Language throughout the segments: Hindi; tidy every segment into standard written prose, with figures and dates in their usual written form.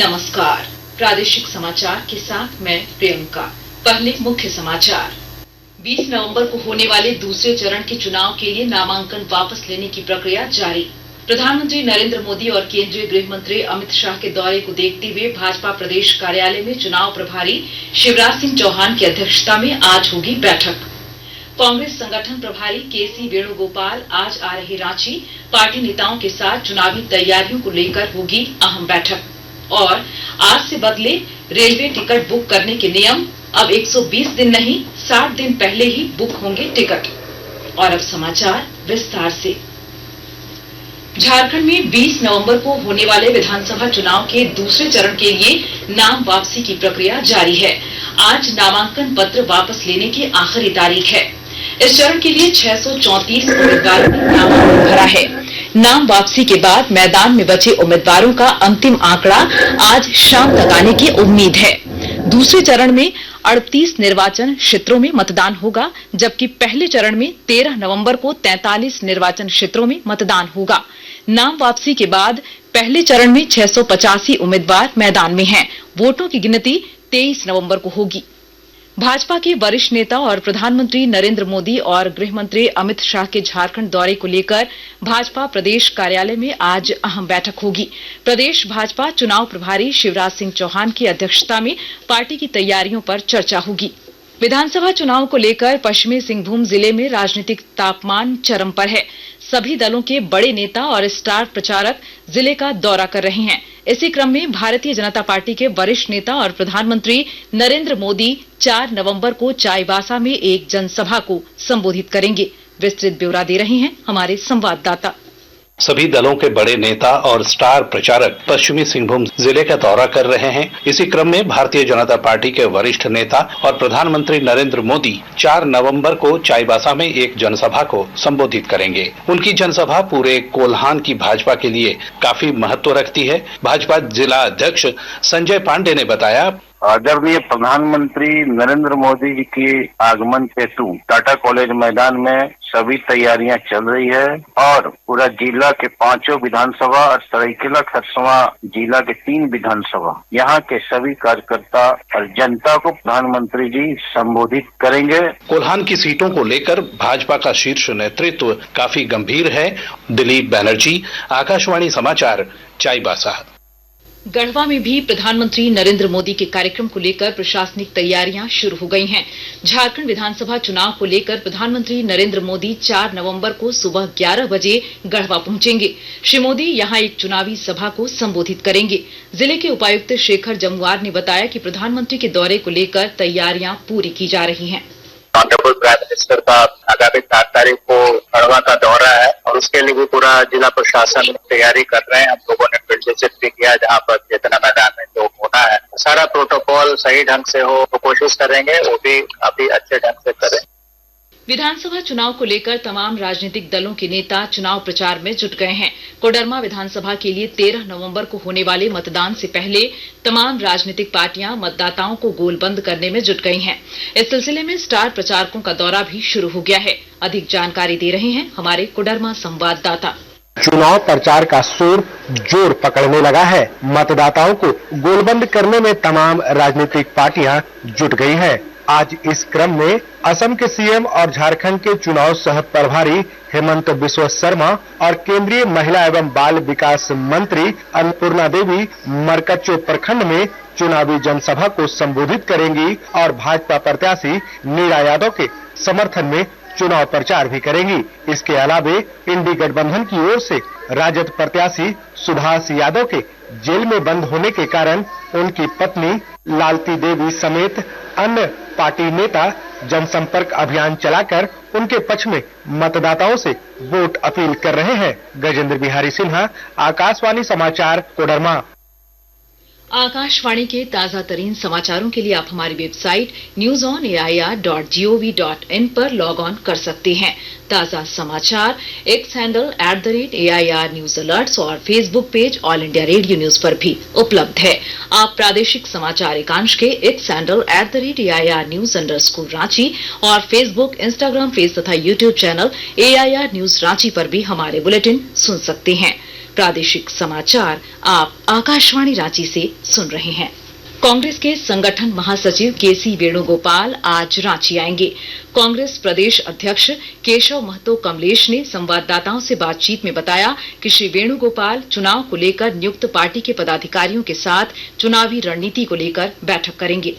नमस्कार, प्रादेशिक समाचार के साथ मैं प्रियंका। पहले मुख्य समाचार। 20 नवंबर को होने वाले दूसरे चरण के चुनाव के लिए नामांकन वापस लेने की प्रक्रिया जारी। प्रधानमंत्री नरेंद्र मोदी और केंद्रीय गृह मंत्री अमित शाह के दौरे को देखते हुए भाजपा प्रदेश कार्यालय में चुनाव प्रभारी शिवराज सिंह चौहान की अध्यक्षता में आज होगी बैठक। कांग्रेस संगठन प्रभारी केसी वेणुगोपाल आज आ रहे रांची, पार्टी नेताओं के साथ चुनावी तैयारियों को लेकर होगी अहम बैठक। और आज से बदले रेलवे टिकट बुक करने के नियम, अब 120 दिन नहीं 60 दिन पहले ही बुक होंगे टिकट। और अब समाचार विस्तार से। झारखंड में 20 नवंबर को होने वाले विधानसभा चुनाव के दूसरे चरण के लिए नाम वापसी की प्रक्रिया जारी है। आज नामांकन पत्र वापस लेने की आखिरी तारीख है। इस चरण के लिए 634 उम्मीदवारों ने नामांकन भरा है। नाम वापसी के बाद मैदान में बचे उम्मीदवारों का अंतिम आंकड़ा आज शाम तक आने की उम्मीद है। दूसरे चरण में 38 निर्वाचन क्षेत्रों में मतदान होगा, जबकि पहले चरण में 13 नवंबर को 43 निर्वाचन क्षेत्रों में मतदान होगा। नाम वापसी के बाद पहले चरण में 685 उम्मीदवार मैदान में हैं। वोटों की गिनती 23 नवंबर को होगी। भाजपा के वरिष्ठ नेता और प्रधानमंत्री नरेंद्र मोदी और गृह मंत्री अमित शाह के झारखंड दौरे को लेकर भाजपा प्रदेश कार्यालय में आज अहम बैठक होगी। प्रदेश भाजपा चुनाव प्रभारी शिवराज सिंह चौहान की अध्यक्षता में पार्टी की तैयारियों पर चर्चा होगी। विधानसभा चुनाव को लेकर पश्चिमी सिंहभूम जिले में राजनीतिक तापमान चरम पर है। सभी दलों के बड़े नेता और स्टार प्रचारक जिले का दौरा कर रहे हैं। इसी क्रम में भारतीय जनता पार्टी के वरिष्ठ नेता और प्रधानमंत्री नरेंद्र मोदी 4 नवंबर को चाईबासा में एक जनसभा को संबोधित करेंगे। विस्तृत ब्यौरा दे रहे हैं हमारे संवाददाता। सभी दलों के बड़े नेता और स्टार प्रचारक पश्चिमी सिंहभूम जिले का दौरा कर रहे हैं। इसी क्रम में भारतीय जनता पार्टी के वरिष्ठ नेता और प्रधानमंत्री नरेंद्र मोदी 4 नवंबर को चाईबासा में एक जनसभा को संबोधित करेंगे। उनकी जनसभा पूरे कोल्हान की भाजपा के लिए काफी महत्व रखती है। भाजपा जिला अध्यक्ष संजय पांडे ने बताया, आदरणीय प्रधानमंत्री नरेंद्र मोदी जी के आगमन हेतु टाटा कॉलेज मैदान में सभी तैयारियां चल रही है और पूरा जिला के 5 विधानसभा और सरायकेला खरसावां जिला के 3 विधानसभा यहाँ के सभी कार्यकर्ता और जनता को प्रधानमंत्री जी संबोधित करेंगे। कोल्हान की सीटों को लेकर भाजपा का शीर्ष नेतृत्व काफी गंभीर है। दिलीप बैनर्जी, आकाशवाणी समाचार, चाईबासा। गढ़वा में भी प्रधानमंत्री नरेंद्र मोदी के कार्यक्रम को लेकर प्रशासनिक तैयारियां शुरू हो गई हैं। झारखंड विधानसभा चुनाव को लेकर प्रधानमंत्री नरेंद्र मोदी 4 नवंबर को सुबह 11 बजे गढ़वा पहुंचेंगे। श्री मोदी यहां एक चुनावी सभा को संबोधित करेंगे। जिले के उपायुक्त शेखर जमुआर ने बताया कि प्रधानमंत्री के दौरे को लेकर तैयारियां पूरी की जा रही हैं। ऑनरेबल प्राइम मिनिस्टर का आगामी 4 तारीख को गढ़वा का दौरा है और उसके लिए भी पूरा जिला प्रशासन तैयारी कर रहे हैं। हम लोगों ने फील्ड विजिट भी किया, जहाँ पर जितना मैदान में जो होना है सारा प्रोटोकॉल सही ढंग से हो तो कोशिश करेंगे वो भी काफी अच्छे ढंग से करें। विधानसभा चुनाव को लेकर तमाम राजनीतिक दलों के नेता चुनाव प्रचार में जुट गए हैं। कोडरमा विधानसभा के लिए 13 नवंबर को होने वाले मतदान से पहले तमाम राजनीतिक पार्टियां मतदाताओं को गोलबंद करने में जुट गई हैं। इस सिलसिले में स्टार प्रचारकों का दौरा भी शुरू हो गया है। अधिक जानकारी दे रहे हैं हमारे कोडरमा संवाददाता। चुनाव प्रचार का शोर जोर पकड़ने लगा है। मतदाताओं को गोलबंद करने में तमाम राजनीतिक पार्टियां जुट गई हैं। आज इस क्रम में असम के सीएम और झारखंड के चुनाव सह प्रभारी हेमंत बिस्वा शर्मा और केंद्रीय महिला एवं बाल विकास मंत्री अन्नपूर्णा देवी मरकच्चो प्रखंड में चुनावी जनसभा को संबोधित करेंगी और भाजपा प्रत्याशी नीरा यादव के समर्थन में चुनाव प्रचार भी करेंगी। इसके अलावे इंडी गठबंधन की ओर से राजद प्रत्याशी सुभाष यादव के जेल में बंद होने के कारण उनकी पत्नी लालती देवी समेत अन्य पार्टी नेता जनसंपर्क अभियान चलाकर उनके पक्ष में मतदाताओं से वोट अपील कर रहे हैं। गजेंद्र बिहारी सिन्हा, आकाशवाणी समाचार, कोडरमा। आकाशवाणी के ताजा तरीन समाचारों के लिए आप हमारी वेबसाइट newsonair.gov.in पर लॉग ऑन कर सकते हैं। ताजा समाचार X handle @AIR news alerts और Facebook page All India Radio news पर भी उपलब्ध है। आप प्रादेशिक समाचार एकांश के X handle @AIR news _Ranchi और फेसबुक, इंस्टाग्राम पेज तथा YouTube channel AIR news Ranchi पर भी हमारे बुलेटिन सुन सकते हैं। प्रादेशिक समाचार आप आकाशवाणी रांची से सुन रहे हैं। कांग्रेस के संगठन महासचिव केसी वेणुगोपाल आज रांची आएंगे। कांग्रेस प्रदेश अध्यक्ष केशव महतो कमलेश ने संवाददाताओं से बातचीत में बताया कि श्री वेणुगोपाल चुनाव को लेकर नियुक्त पार्टी के पदाधिकारियों के साथ चुनावी रणनीति को लेकर बैठक करेंगे।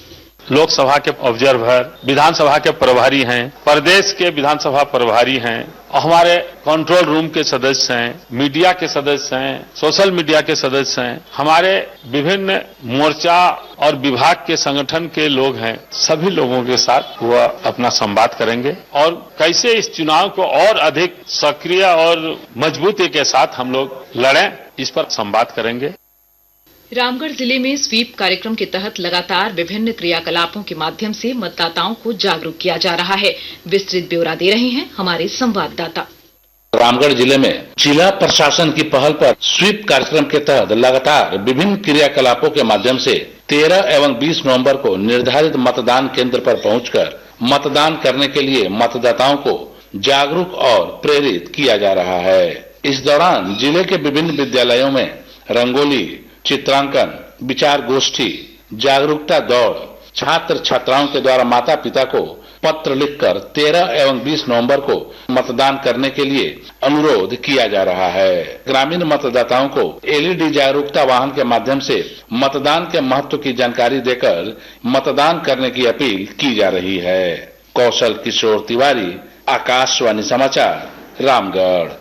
लोकसभा के ऑब्जर्वर, विधानसभा के प्रभारी हैं, प्रदेश के विधानसभा प्रभारी हैं, हमारे कंट्रोल रूम के सदस्य हैं, मीडिया के सदस्य हैं, सोशल मीडिया के सदस्य हैं, हमारे विभिन्न मोर्चा और विभाग के संगठन के लोग हैं। सभी लोगों के साथ वह अपना संवाद करेंगे और कैसे इस चुनाव को और अधिक सक्रिय और मजबूती के साथ हम लोग लड़ें, इस पर संवाद करेंगे। रामगढ़ जिले में स्वीप कार्यक्रम के तहत लगातार विभिन्न क्रियाकलापों के माध्यम से मतदाताओं को जागरूक किया जा रहा है। विस्तृत ब्यौरा दे रहे हैं हमारे संवाददाता। रामगढ़ जिले में जिला प्रशासन की पहल पर स्वीप कार्यक्रम के तहत लगातार विभिन्न क्रियाकलापों के माध्यम से 13 एवं 20 नवंबर को निर्धारित मतदान केंद्र पर पहुंचकर मतदान करने के लिए मतदाताओं को जागरूक और प्रेरित किया जा रहा है। इस दौरान जिले के विभिन्न विद्यालयों में रंगोली, चित्रांकन, विचार गोष्ठी, जागरूकता दौड़, छात्र छात्राओं के द्वारा माता पिता को पत्र लिखकर 13 एवं 20 नवंबर को मतदान करने के लिए अनुरोध किया जा रहा है। ग्रामीण मतदाताओं को एलईडी जागरूकता वाहन के माध्यम से मतदान के महत्व की जानकारी देकर मतदान करने की अपील की जा रही है। कौशल किशोर तिवारी, आकाशवाणी समाचार, रामगढ़।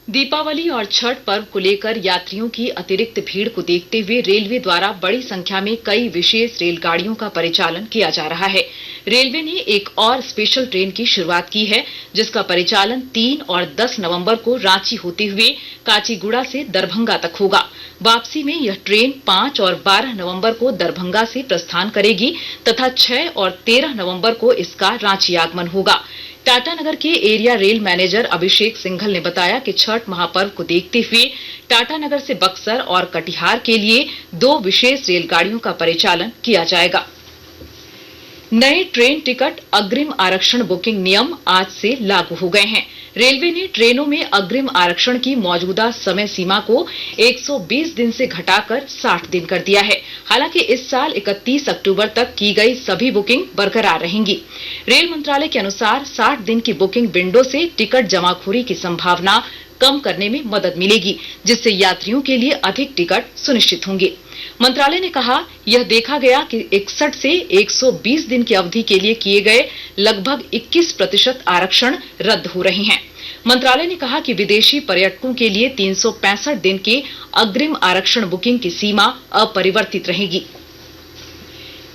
दीपावली और छठ पर्व को लेकर यात्रियों की अतिरिक्त भीड़ को देखते हुए रेलवे द्वारा बड़ी संख्या में कई विशेष रेलगाड़ियों का परिचालन किया जा रहा है। रेलवे ने एक और स्पेशल ट्रेन की शुरुआत की है, जिसका परिचालन 3 और 10 नवंबर को रांची होते हुए काचीगुड़ा से दरभंगा तक होगा। वापसी में यह ट्रेन 5 और 12 नवंबर को दरभंगा से प्रस्थान करेगी तथा 6 और 13 नवंबर को इसका रांची आगमन होगा। टाटानगर के एरिया रेल मैनेजर अभिषेक सिंघल ने बताया कि छठ महापर्व को देखते हुए टाटानगर से बक्सर और कटिहार के लिए 2 विशेष रेलगाड़ियों का परिचालन किया जाएगा। नए ट्रेन टिकट अग्रिम आरक्षण बुकिंग नियम आज से लागू हो गए हैं। रेलवे ने ट्रेनों में अग्रिम आरक्षण की मौजूदा समय सीमा को 120 दिन से घटाकर 60 दिन कर दिया है। हालांकि इस साल 31 अक्टूबर तक की गई सभी बुकिंग बरकरार रहेंगी। रेल मंत्रालय के अनुसार 60 दिन की बुकिंग विंडो से टिकट जमाखोरी की संभावना कम करने में मदद मिलेगी, जिससे यात्रियों के लिए अधिक टिकट सुनिश्चित होंगे। मंत्रालय ने कहा, यह देखा गया कि 61 से 120 दिन की अवधि के लिए किए गए लगभग 21% आरक्षण रद्द हो रहे हैं। मंत्रालय ने कहा कि विदेशी पर्यटकों के लिए 365 दिन के अग्रिम आरक्षण बुकिंग की सीमा अपरिवर्तित रहेगी।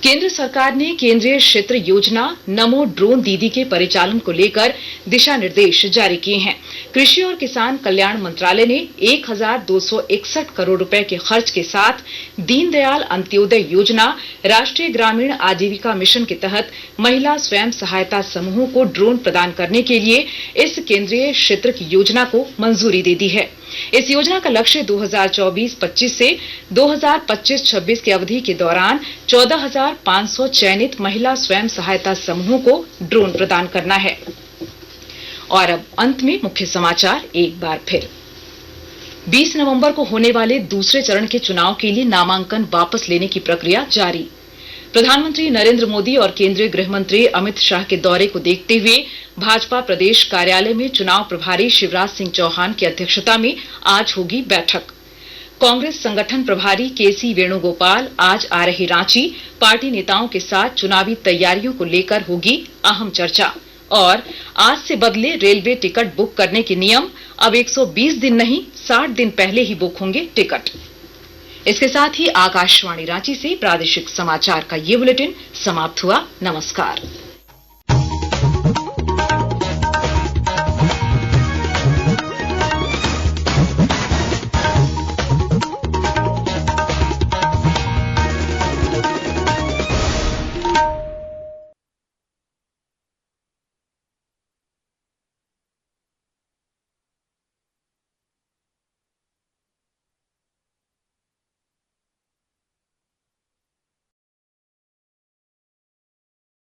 केंद्र सरकार ने केंद्रीय क्षेत्र योजना नमो ड्रोन दीदी के परिचालन को लेकर दिशा निर्देश जारी किए हैं। कृषि और किसान कल्याण मंत्रालय ने 1261 करोड़ रुपए के खर्च के साथ दीनदयाल अंत्योदय योजना, राष्ट्रीय ग्रामीण आजीविका मिशन के तहत महिला स्वयं सहायता समूहों को ड्रोन प्रदान करने के लिए इस केंद्रीय क्षेत्र की योजना को मंजूरी दे दी है। इस योजना का लक्ष्य 2024-25 से 2025-26 की अवधि के दौरान 14,500 चयनित महिला स्वयं सहायता समूहों को ड्रोन प्रदान करना है। और अब अंत में मुख्य समाचार एक बार फिर। 20 नवंबर को होने वाले दूसरे चरण के चुनाव के लिए नामांकन वापस लेने की प्रक्रिया जारी। प्रधानमंत्री नरेंद्र मोदी और केंद्रीय गृह मंत्री अमित शाह के दौरे को देखते हुए भाजपा प्रदेश कार्यालय में चुनाव प्रभारी शिवराज सिंह चौहान की अध्यक्षता में आज होगी बैठक। कांग्रेस संगठन प्रभारी केसी वेणुगोपाल आज आ रहे रांची, पार्टी नेताओं के साथ चुनावी तैयारियों को लेकर होगी अहम चर्चा। और आज से बदले रेलवे टिकट बुक करने के नियम, अब 120 दिन नहीं 60 दिन पहले ही बुक होंगे टिकट। इसके साथ ही आकाशवाणी रांची से प्रादेशिक समाचार का ये बुलेटिन समाप्त हुआ। नमस्कार।